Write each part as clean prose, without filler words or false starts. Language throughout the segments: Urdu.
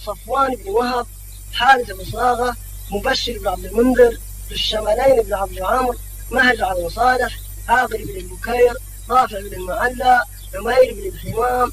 صفوان بن وهب، حارث بن صاغة، مبشر بن عبد المنذر، ذو الشمالين بن عبد عامر، مهجع بن صالح، عاقل بن البكير، رافع بن المعلى، عمير بن الحمام،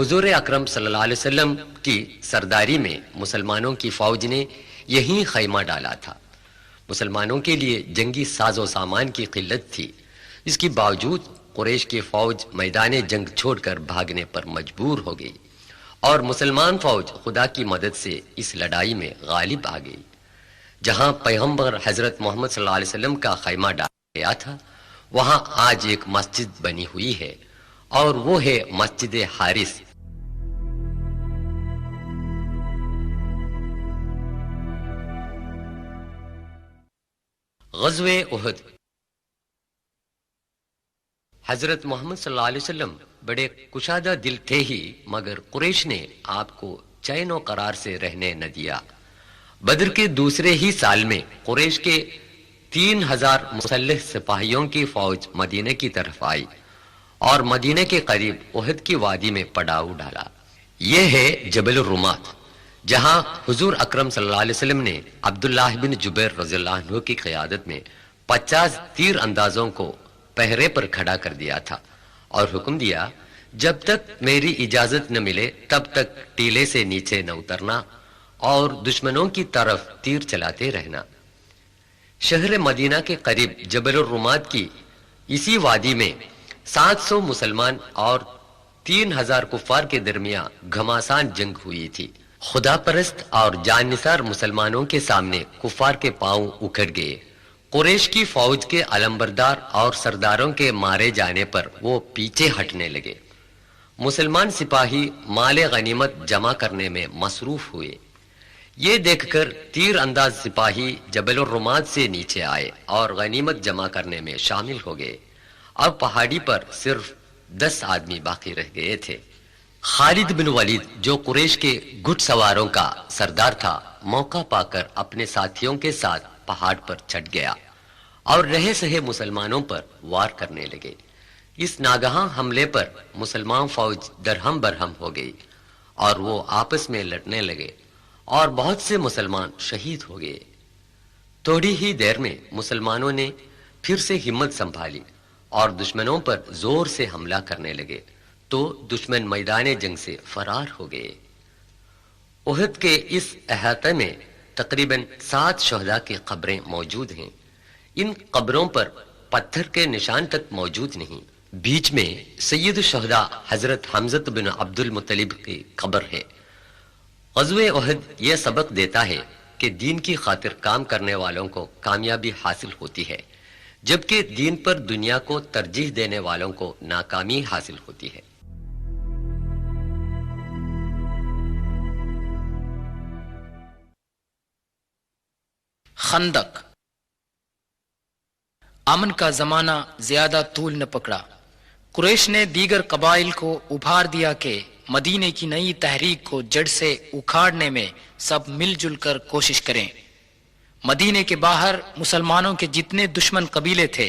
حضور اکرم صلی اللہ علیہ وسلم کی سرداری میں مسلمانوں کی فوج نے یہیں خیمہ ڈالا تھا۔ مسلمانوں کے لیے جنگی ساز و سامان کی قلت تھی، اس کے باوجود قریش کی فوج میدان جنگ چھوڑ کر بھاگنے پر مجبور ہو گئی اور مسلمان فوج خدا کی مدد سے اس لڑائی میں غالب آ گئی۔ جہاں پیغمبر حضرت محمد صلی اللہ علیہ وسلم کا خیمہ ڈالا گیا تھا، وہاں آج ایک مسجد بنی ہوئی ہے اور وہ ہے مسجد حارث۔ غزوہ احد۔ حضرت محمد صلی اللہ علیہ وسلم بڑے کشادہ دل تھے ہی، مگر قریش نے آپ کو چین و قرار سے رہنے نہ دیا۔ بدر کے دوسرے ہی سال میں قریش کے 3000 مسلح سپاہیوں کی فوج مدینہ کی طرف آئی اور مدینہ کے قریب احد کی وادی میں پڑاؤ ڈالا۔ یہ ہے جبل الرمات، جہاں حضور اکرم صلی اللہ علیہ وسلم نے عبداللہ بن جبیر رضی اللہ عنہ کی قیادت میں 50 تیر اندازوں کو پہرے پر کھڑا کر دیا تھا اور حکم دیا، جب تک میری اجازت نہ ملے تب تک ٹیلے سے نیچے نہ اترنا اور دشمنوں کی طرف تیر چلاتے رہنا۔ شہر مدینہ کے قریب جبل الرمات کی اسی وادی میں 700 مسلمان اور 3000 کفار کے درمیان گھماسان جنگ ہوئی تھی۔ خدا پرست اور جان نثار مسلمانوں کے سامنے کفار کے پاؤں اکھڑ گئے۔ قریش کی فوج کے علمبردار اور سرداروں کے مارے جانے پر وہ پیچھے ہٹنے لگے۔ مسلمان سپاہی مال غنیمت جمع کرنے میں مصروف ہوئے۔ یہ دیکھ کر تیر انداز سپاہی جبل الرمات سے نیچے آئے اور غنیمت جمع کرنے میں شامل ہو گئے۔ اب پہاڑی پر صرف 10 آدمی باقی رہ گئے تھے۔ خالد بن ولید جو قریش کے گھڑ سواروں کا سردار تھا، موقع پا کر اپنے ساتھیوں کے ساتھ پہاڑ پر چڑھ گیا اور رہے سہے مسلمانوں پر وار کرنے لگے۔ اس ناگہاں حملے پر مسلمان فوج درہم برہم ہو گئی اور وہ آپس میں لڑنے لگے اور بہت سے مسلمان شہید ہو گئے۔ تھوڑی ہی دیر میں مسلمانوں نے پھر سے ہمت سنبھالی اور دشمنوں پر زور سے حملہ کرنے لگے تو دشمن میدان جنگ سے فرار ہو گئے۔ احد کے اس احاطے میں تقریباً 7 شہداء کی قبریں موجود ہیں۔ ان قبروں پر پتھر کے نشان تک موجود نہیں۔ بیچ میں سید الشہداء حضرت حمزہ بن عبد المطلب کی قبر ہے۔ غزوہ احد یہ سبق دیتا ہے کہ دین کی خاطر کام کرنے والوں کو کامیابی حاصل ہوتی ہے، جبکہ دین پر دنیا کو ترجیح دینے والوں کو ناکامی حاصل ہوتی ہے۔ خندق۔ امن کا زمانہ زیادہ طول نہ پکڑا۔ قریش نے دیگر قبائل کو ابھار دیا کہ مدینے کی نئی تحریک کو جڑ سے اکھاڑنے میں سب مل جل کر کوشش کریں۔ مدینے کے باہر مسلمانوں کے جتنے دشمن قبیلے تھے،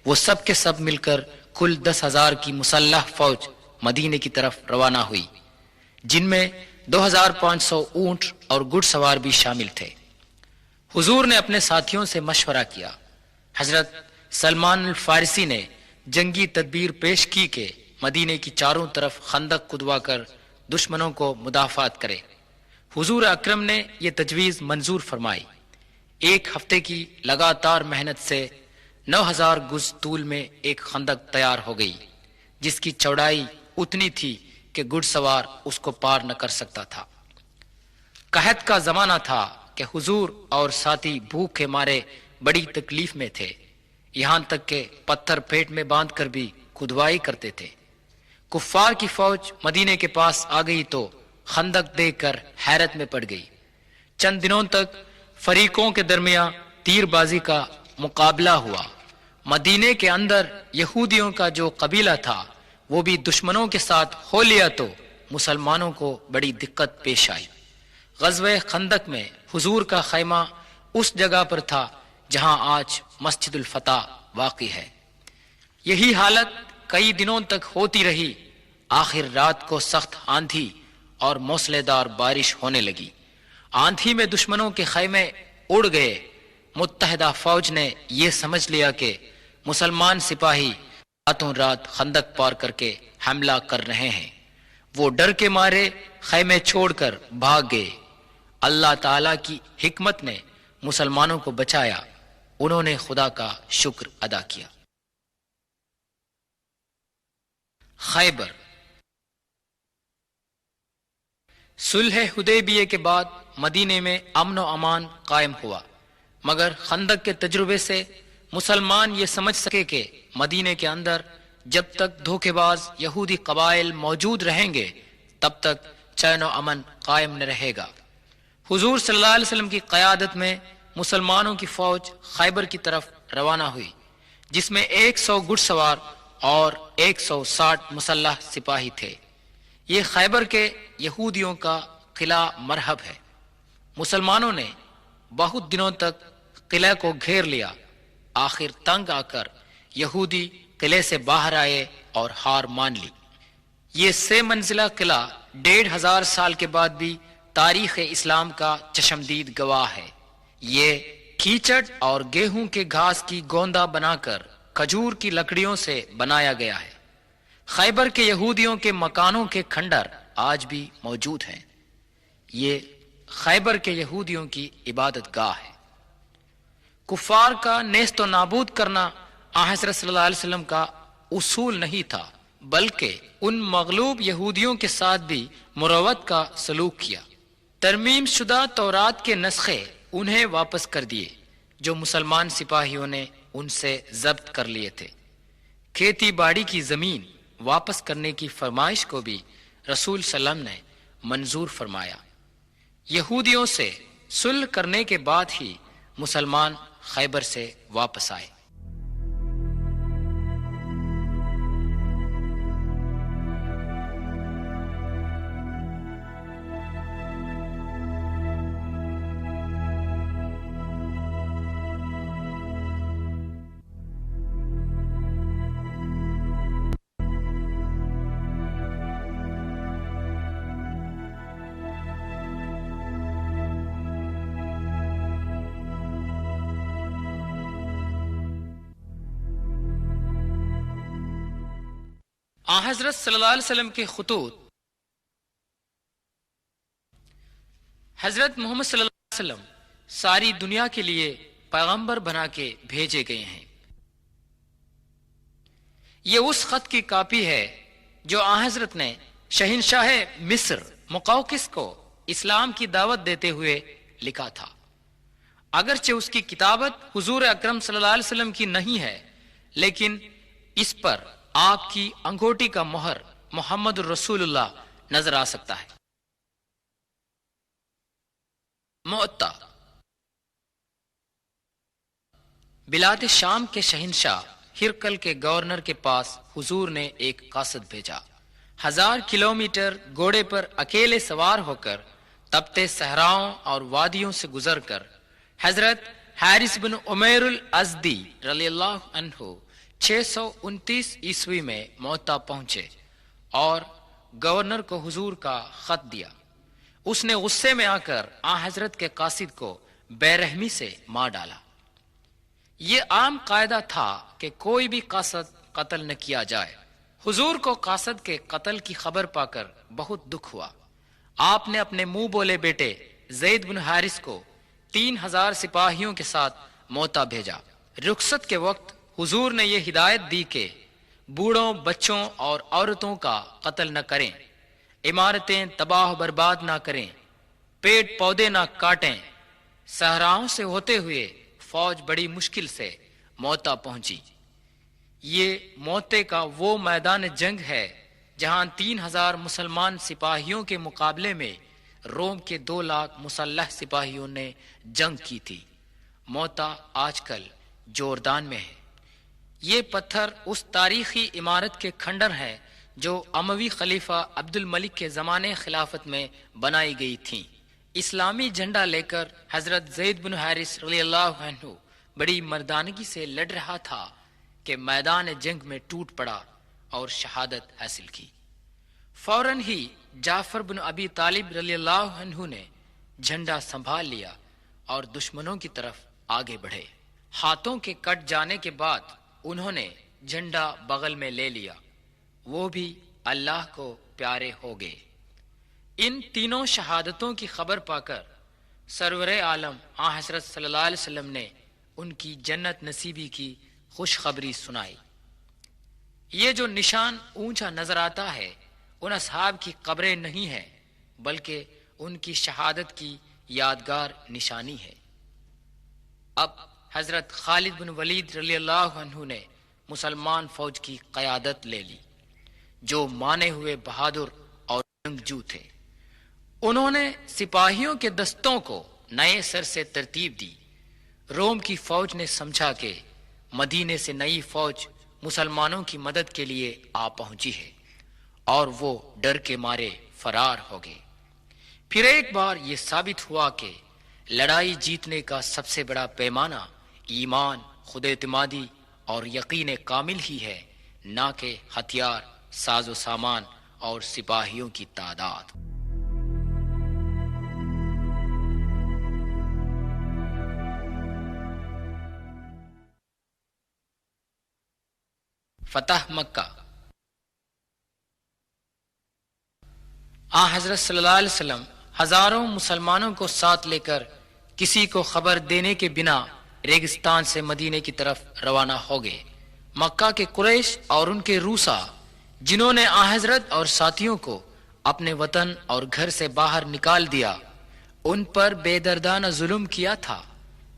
وہ سب کے سب مل کر کل 10,000 کی مسلح فوج مدینے کی طرف روانہ ہوئی، جن میں 2500 اونٹ اور گھڑ سوار بھی شامل تھے۔ حضور نے اپنے ساتھیوں سے مشورہ کیا۔ حضرت سلمان الفارسی نے جنگی تدبیر پیش کی کہ مدینے کی چاروں طرف خندق کھدوا کر دشمنوں کو مدافعت کرے۔ حضور اکرم نے یہ تجویز منظور فرمائی۔ 1 ہفتے کی لگاتار محنت سے 9000 گز طول میں ایک خندق تیار ہو گئی، جس کی چوڑائی اتنی تھی کہ گھڑ سوار اس کو پار نہ کر سکتا تھا۔ قحط کا زمانہ تھا کہ حضور اور ساتھی بھوک کے مارے بڑی تکلیف میں تھے، یہاں تک کہ پتھر پیٹ میں باندھ کر بھی کھدوائی کرتے تھے۔ کفار کی فوج مدینے کے پاس آ گئی تو خندق دیکھ کر حیرت میں پڑ گئی۔ چند دنوں تک فریقوں کے درمیان تیر بازی کا مقابلہ ہوا۔ مدینے کے اندر یہودیوں کا جو قبیلہ تھا وہ بھی دشمنوں کے ساتھ ہو لیا تو مسلمانوں کو بڑی دقت پیش آئی۔ غزوہ خندق میں حضور کا خیمہ اس جگہ پر تھا جہاں آج مسجد الفتح واقع ہے۔ یہی حالت کئی دنوں تک ہوتی رہی۔ آخر رات کو سخت آندھی اور موسلے دار بارش ہونے لگی۔ آندھی میں دشمنوں کے خیمے اڑ گئے۔ متحدہ فوج نے یہ سمجھ لیا کہ مسلمان سپاہی راتوں رات خندق پار کر کے حملہ کر رہے ہیں۔ وہ ڈر کے مارے خیمے چھوڑ کر بھاگ گئے۔ اللہ تعالی کی حکمت نے مسلمانوں کو بچایا، انہوں نے خدا کا شکر ادا کیا۔ خیبر۔ صلح حدیبیہ کے بعد مدینے میں امن و امان قائم ہوا، مگر خندق کے تجربے سے مسلمان یہ سمجھ سکے کہ مدینے کے اندر جب تک دھوکے باز یہودی قبائل موجود رہیں گے تب تک چین و امن قائم نہ رہے گا۔ حضور صلی اللہ علیہ وسلم کی قیادت میں مسلمانوں کی فوج خیبر کی طرف روانہ ہوئی، جس میں 100 گھڑ سوار اور 160 مسلح سپاہی تھے۔ یہ خیبر کے یہودیوں کا قلعہ مرحب ہے۔ مسلمانوں نے بہت دنوں تک قلعہ کو گھیر لیا، آخر تنگ آ کر یہودی قلعے سے باہر آئے اور ہار مان لی۔ یہ 6 منزلہ قلعہ 1500 سال کے بعد بھی تاریخ اسلام کا چشمدید گواہ ہے۔ یہ کیچڑ اور گیہوں کے گھاس کی گوندا بنا کر کھجور کی لکڑیوں سے بنایا گیا ہے۔ خیبر کے یہودیوں کے مکانوں کے کھنڈر آج بھی موجود ہیں۔ یہ خیبر کے یہودیوں کی عبادت گاہ ہے۔ کفار کا نیست و نابود کرنا حضرت صلی اللہ علیہ وسلم کا اصول نہیں تھا، بلکہ ان مغلوب یہودیوں کے ساتھ بھی مروت کا سلوک کیا۔ ترمیم شدہ تورات کے نسخے انہیں واپس کر دیے جو مسلمان سپاہیوں نے ان سے ضبط کر لیے تھے۔ کھیتی باڑی کی زمین واپس کرنے کی فرمائش کو بھی رسول صلی اللہ علیہ وسلم نے منظور فرمایا۔ یہودیوں سے صلح کرنے کے بعد ہی مسلمان خیبر سے واپس آئے۔ حضرت صلی اللہ علیہ وسلم کے خطوط۔ حضرت محمد صلی اللہ علیہ وسلم ساری دنیا کے لیے پیغمبر بنا کے بھیجے گئے ہیں۔ یہ اس خط کی کاپی ہے جو حضرت نے شہنشاہ مصر مقوقس کو اسلام کی دعوت دیتے ہوئے لکھا تھا۔ اگرچہ اس کی کتابت حضور اکرم صلی اللہ علیہ وسلم کی نہیں ہے، لیکن اس پر آپ کی انگوٹی کا مہر محمد الرسول اللہ نظر آ سکتا ہے۔ معطا۔ بلاد شام کے شہنشاہ ہرقل کے گورنر کے پاس حضور نے ایک قاصد بھیجا۔ 1000 کلومیٹر گھوڑے پر اکیلے سوار ہو کر تپتے صحراؤں اور وادیوں سے گزر کر حضرت حارث بن عمیر الازدی رضی اللہ عنہ 629 عیسوی میں معطا پہنچے اور گورنر کو حضور کا خط دیا۔ اس نے غصے میں آ کر حضرت کے قاصد کو بے رحمی سے مار ڈالا۔ یہ عام قاعدہ تھا کہ کوئی بھی قاصد قتل نہ کیا جائے۔ حضور کو قاصد کے قتل کی خبر پا کر بہت دکھ ہوا۔ آپ نے اپنے منہ بولے بیٹے زید بن حارث کو 3000 سپاہیوں کے ساتھ معطا بھیجا۔ رخصت کے وقت حضور نے یہ ہدایت دی کہ بوڑھوں، بچوں اور عورتوں کا قتل نہ کریں، عمارتیں تباہ و برباد نہ کریں، پیڑ پودے نہ کاٹیں۔ صحراؤں سے ہوتے ہوئے فوج بڑی مشکل سے معطا پہنچی۔ یہ معطے کا وہ میدان جنگ ہے جہاں 3000 مسلمان سپاہیوں کے مقابلے میں روم کے 2 لاکھ مسلح سپاہیوں نے جنگ کی تھی۔ معطا آج کل جوردان میں ہے۔ یہ پتھر اس تاریخی عمارت کے کھنڈر ہیں جو اموی خلیفہ عبد الملک کے زمانے خلافت میں بنائی گئی تھیں۔ اسلامی جھنڈا لے کر حضرت زید بن حارث رضی اللہ عنہ بڑی مردانگی سے لڑ رہا تھا کہ میدان جنگ میں ٹوٹ پڑا اور شہادت حاصل کی۔ فوراً ہی جعفر بن ابی طالب رضی اللہ عنہ نے جھنڈا سنبھال لیا اور دشمنوں کی طرف آگے بڑھے۔ ہاتھوں کے کٹ جانے کے بعد انہوں نے جھنڈا بغل میں لے لیا۔ وہ بھی اللہ کو پیارے ہو گئے۔ ان تینوں شہادتوں کی خبر پا کر سرور عالم آن حضرت صلی اللہ علیہ وسلم نے ان کی جنت نصیبی کی خوشخبری سنائی۔ یہ جو نشان اونچا نظر آتا ہے ان اصحاب کی قبریں نہیں ہیں، بلکہ ان کی شہادت کی یادگار نشانی ہے۔ اب حضرت خالد بن ولید رضی اللہ عنہ نے مسلمان فوج کی قیادت لے لی، جو مانے ہوئے بہادر اور جنگجو تھے۔ انہوں نے سپاہیوں کے دستوں کو نئے سر سے ترتیب دی۔ روم کی فوج نے سمجھا کہ مدینے سے نئی فوج مسلمانوں کی مدد کے لیے آ پہنچی ہے، اور وہ ڈر کے مارے فرار ہو گئے۔ پھر ایک بار یہ ثابت ہوا کہ لڑائی جیتنے کا سب سے بڑا پیمانہ ایمان، خود اعتمادی اور یقین کامل ہی ہے، نہ کہ ہتھیار، ساز و سامان اور سپاہیوں کی تعداد۔ فتح مکہ۔ آن حضرت صلی اللہ علیہ وسلم ہزاروں مسلمانوں کو ساتھ لے کر کسی کو خبر دینے کے بنا ریگستان سے مدینے کی طرف روانہ ہو گئے۔ مکہ کے قریش اور ان کے روسا، جنہوں نے آن حضرت اور ساتھیوں کو اپنے وطن اور گھر سے باہر نکال دیا، ان پر بے دردانہ ظلم کیا تھا،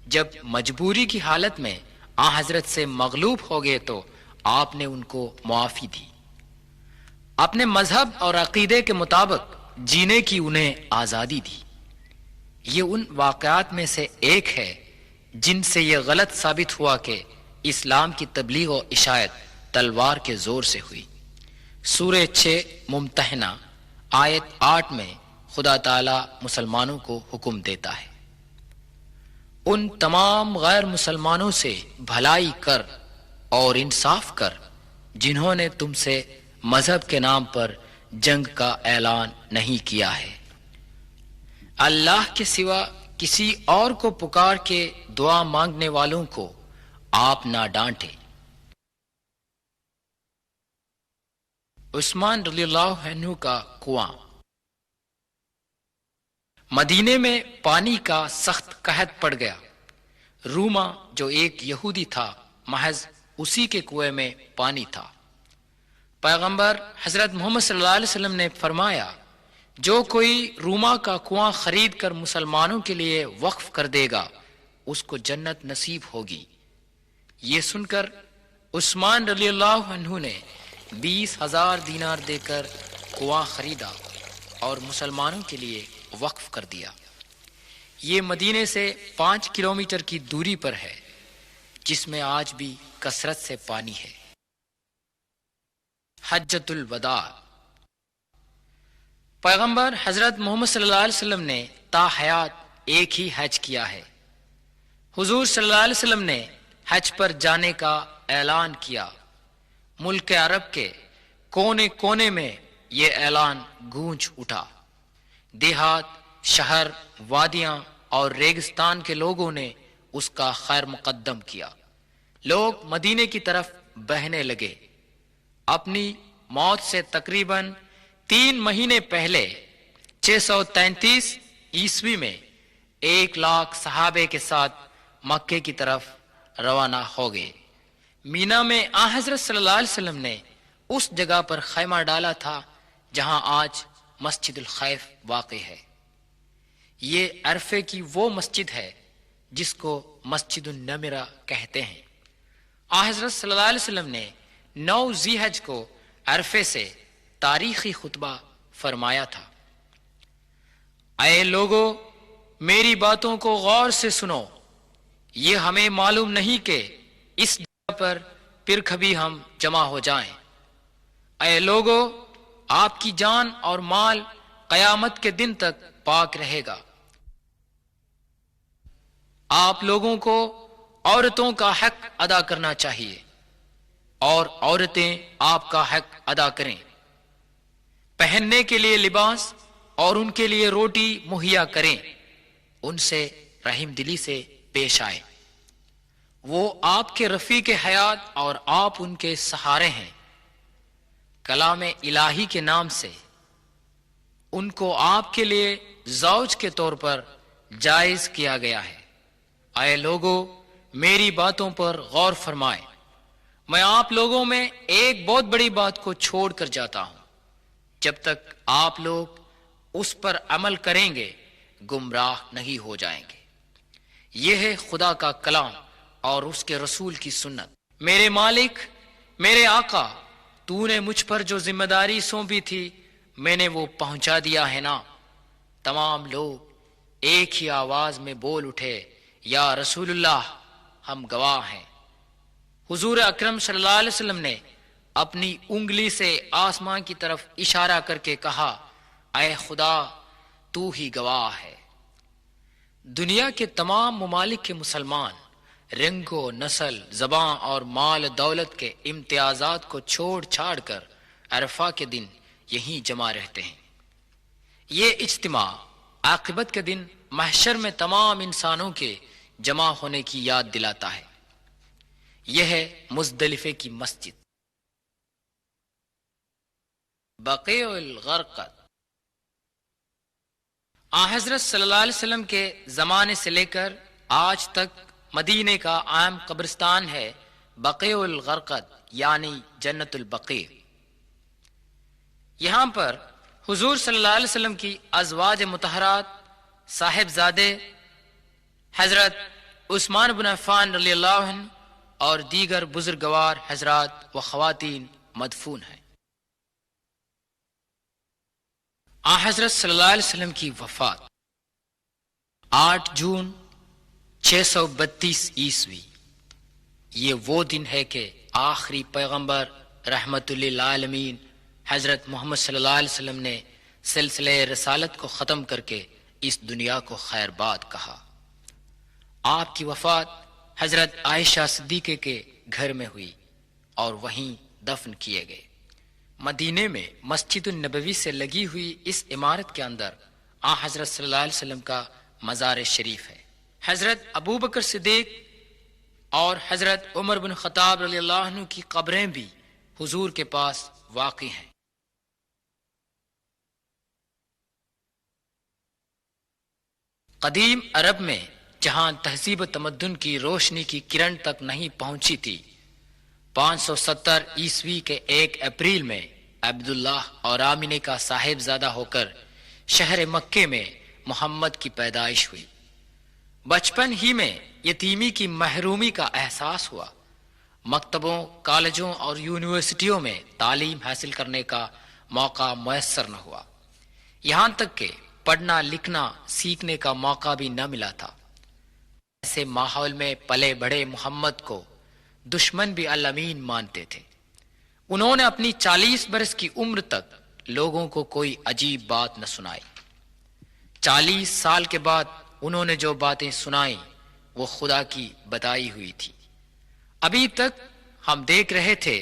جب مجبوری کی حالت میں آن حضرت سے مغلوب ہو گئے تو آپ نے ان کو معافی دی۔ اپنے مذہب اور عقیدے کے مطابق جینے کی انہیں آزادی دی۔ یہ ان واقعات میں سے ایک ہے جن سے یہ غلط ثابت ہوا کہ اسلام کی تبلیغ و اشاعت تلوار کے زور سے ہوئی۔ سورہ 6 ممتحنہ آیت 8 میں خدا تعالی مسلمانوں کو حکم دیتا ہے، ان تمام غیر مسلمانوں سے بھلائی کر اور انصاف کر جنہوں نے تم سے مذہب کے نام پر جنگ کا اعلان نہیں کیا ہے۔ اللہ کے سوا کسی اور کو پکار کے دعا مانگنے والوں کو آپ نہ ڈانٹے۔ عثمان رضی اللہ عنہ کا کنواں۔ مدینے میں پانی کا سخت قحط پڑ گیا۔ روما جو ایک یہودی تھا، محض اسی کے کنویں میں پانی تھا۔ پیغمبر حضرت محمد صلی اللہ علیہ وسلم نے فرمایا، جو کوئی روما کا کنواں خرید کر مسلمانوں کے لیے وقف کر دے گا اس کو جنت نصیب ہوگی۔ یہ سن کر عثمان رضی اللہ عنہ نے 20,000 دینار دے کر کنواں خریدا اور مسلمانوں کے لیے وقف کر دیا۔ یہ مدینے سے 5 کلومیٹر کی دوری پر ہے، جس میں آج بھی کثرت سے پانی ہے۔ حجۃ الوداع۔ پیغمبر حضرت محمد صلی اللہ علیہ وسلم نے تا حیات ایک ہی حج کیا ہے۔ حضور صلی اللہ علیہ وسلم نے حج پر جانے کا اعلان کیا۔ ملک عرب کے کونے کونے میں یہ اعلان گونج اٹھا۔ دیہات، شہر، وادیاں اور ریگستان کے لوگوں نے اس کا خیر مقدم کیا۔ لوگ مدینے کی طرف بہنے لگے۔ اپنی موت سے تقریباً 3 مہینے پہلے 633 عیسوی میں 1 لاکھ صحابے کے ساتھ مکے کی طرف روانہ ہو گئے۔ مینا میں آن حضرت صلی اللہ علیہ وسلم نے اس جگہ پر خیمہ ڈالا تھا جہاں آج مسجد الخیف واقع ہے۔ یہ عرفے کی وہ مسجد ہے جس کو مسجد النمرہ کہتے ہیں۔ آن حضرت صلی اللہ علیہ وسلم نے 9 ذی الحج کو عرفے سے تاریخی خطبہ فرمایا تھا، اے لوگو میری باتوں کو غور سے سنو، یہ ہمیں معلوم نہیں کہ اس جگہ پر پھر کبھی ہم جمع ہو جائیں۔ اے لوگو آپ کی جان اور مال قیامت کے دن تک پاک رہے گا۔ آپ لوگوں کو عورتوں کا حق ادا کرنا چاہیے اور عورتیں آپ کا حق ادا کریں۔ پہننے کے لیے لباس اور ان کے لیے روٹی مہیا کریں، ان سے رحم دلی سے پیش آئیں۔ وہ آپ کے رفیق حیات اور آپ ان کے سہارے ہیں۔ کلام الہی کے نام سے ان کو آپ کے لیے زوج کے طور پر جائز کیا گیا ہے۔ اے لوگو، میری باتوں پر غور فرمائے، میں آپ لوگوں میں ایک بہت بڑی بات کو چھوڑ کر جاتا ہوں، جب تک آپ لوگ اس پر عمل کریں گے گمراہ نہیں ہو جائیں گے۔ یہ ہے خدا کا کلام اور اس کے رسول کی سنت۔ میرے مالک، میرے آقا، تو نے مجھ پر جو ذمہ داری سونپی تھی میں نے وہ پہنچا دیا ہے نا؟ تمام لوگ ایک ہی آواز میں بول اٹھے، یا رسول اللہ، ہم گواہ ہیں۔ حضور اکرم صلی اللہ علیہ وسلم نے اپنی انگلی سے آسمان کی طرف اشارہ کر کے کہا، اے خدا، تو ہی گواہ ہے۔ دنیا کے تمام ممالک کے مسلمان رنگ و نسل، زبان اور مال دولت کے امتیازات کو چھوڑ چھاڑ کر عرفہ کے دن یہیں جمع رہتے ہیں۔ یہ اجتماع عاقبت کے دن محشر میں تمام انسانوں کے جمع ہونے کی یاد دلاتا ہے۔ یہ ہے مزدلفے کی مسجد۔ بقیع الغرقد۔ حضرت صلی اللہ علیہ وسلم کے زمانے سے لے کر آج تک مدینے کا عام قبرستان ہے بقیع الغرقد، یعنی جنت البقیع۔ یہاں پر حضور صلی اللہ علیہ وسلم کی ازواج مطہرات، صاحبزادے حضرت عثمان بن عفان رضی اللہ عنہ اور دیگر بزرگوار حضرات و خواتین مدفون ہیں۔ حضرت صلی اللہ علیہ وسلم کی وفات 8 جون 632 عیسوی۔ یہ وہ دن ہے کہ آخری پیغمبر رحمت للعالمین حضرت محمد صلی اللہ علیہ وسلم نے سلسلہ رسالت کو ختم کر کے اس دنیا کو خیر باد کہا۔ آپ کی وفات حضرت عائشہ صدیقہ کے گھر میں ہوئی اور وہیں دفن کیے گئے۔ مدینے میں مسجد النبوی سے لگی ہوئی اس عمارت کے اندر حضرت صلی اللہ علیہ وسلم کا مزار شریف ہے۔ حضرت ابو بکر صدیق اور حضرت عمر بن خطاب رضی اللہ عنہ کی قبریں بھی حضور کے پاس واقع ہیں۔ قدیم عرب میں جہاں تہذیب و تمدن کی روشنی کی کرن تک نہیں پہنچی تھی، 570 عیسوی کے 1 اپریل میں عبداللہ اور آمینہ کا صاحبزادہ ہو کر شہر مکے میں محمد کی پیدائش ہوئی۔ بچپن ہی میں یتیمی کی محرومی کا احساس ہوا۔ مکتبوں، کالجوں اور یونیورسٹیوں میں تعلیم حاصل کرنے کا موقع میسر نہ ہوا، یہاں تک کہ پڑھنا لکھنا سیکھنے کا موقع بھی نہ ملا تھا۔ ایسے ماحول میں پلے بڑھے محمد کو دشمن بھی الامین مانتے تھے۔ انہوں نے اپنی 40 برس کی عمر تک لوگوں کو کوئی عجیب بات نہ سنائی۔ 40 سال کے بعد انہوں نے جو باتیں سنائیں وہ خدا کی بتائی ہوئی تھی۔ ابھی تک ہم دیکھ رہے تھے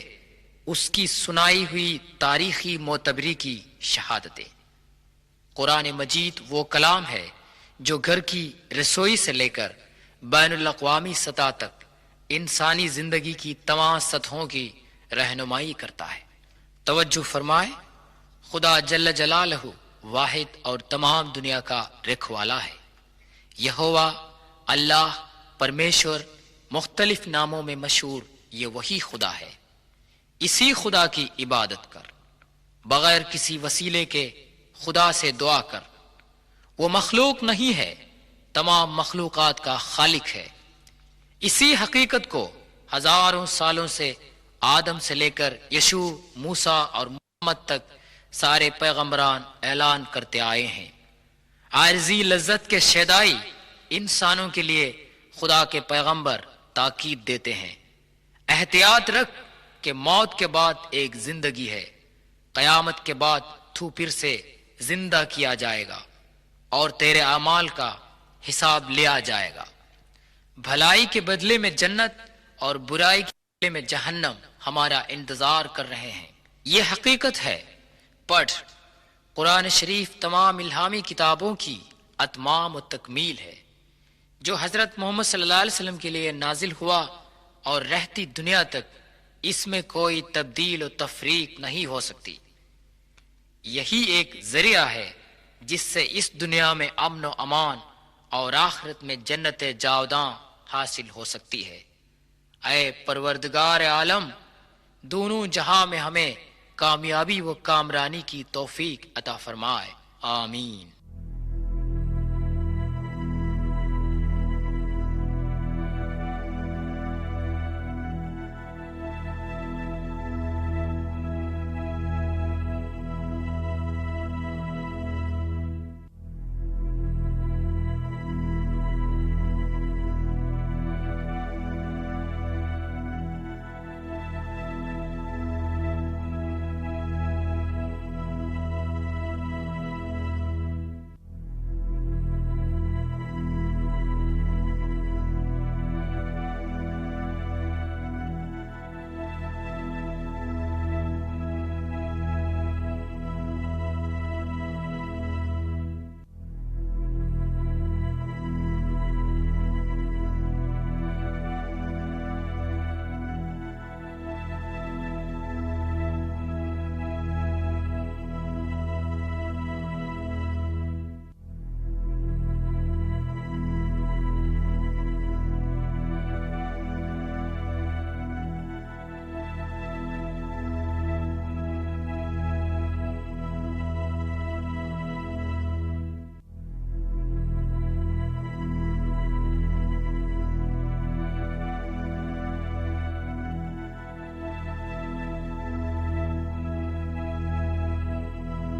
اس کی سنائی ہوئی تاریخی معتبری کی شہادتیں۔ قرآن مجید وہ کلام ہے جو گھر کی رسوئی سے لے کر بین الاقوامی سطح تک انسانی زندگی کی تمام سطحوں کی رہنمائی کرتا ہے۔ توجہ فرمائے، خدا جل جلالہ واحد اور تمام دنیا کا رکھوالا ہے۔ یہوہ، اللہ، پرمیشور، مختلف ناموں میں مشہور یہ وہی خدا ہے۔ اسی خدا کی عبادت کر، بغیر کسی وسیلے کے خدا سے دعا کر۔ وہ مخلوق نہیں ہے، تمام مخلوقات کا خالق ہے۔ اسی حقیقت کو ہزاروں سالوں سے آدم سے لے کر یشوع، موسیٰ اور محمد تک سارے پیغمبران اعلان کرتے آئے ہیں۔ عارضی لذت کے شیدائی انسانوں کے لیے خدا کے پیغمبر تاکید دیتے ہیں، احتیاط رکھ کہ موت کے بعد ایک زندگی ہے، قیامت کے بعد تو پھر سے زندہ کیا جائے گا اور تیرے اعمال کا حساب لیا جائے گا۔ بھلائی کے بدلے میں جنت اور برائی کے بدلے میں جہنم ہمارا انتظار کر رہے ہیں۔ یہ حقیقت ہے۔ پڑھ، قرآن شریف تمام الہامی کتابوں کی اتمام و تکمیل ہے جو حضرت محمد صلی اللہ علیہ وسلم کے لیے نازل ہوا اور رہتی دنیا تک اس میں کوئی تبدیل و تفریق نہیں ہو سکتی۔ یہی ایک ذریعہ ہے جس سے اس دنیا میں امن و امان اور آخرت میں جنت جاوداں حاصل ہو سکتی ہے۔ اے پروردگار عالم، دونوں جہاں میں ہمیں کامیابی و کامرانی کی توفیق عطا فرمائے، آمین۔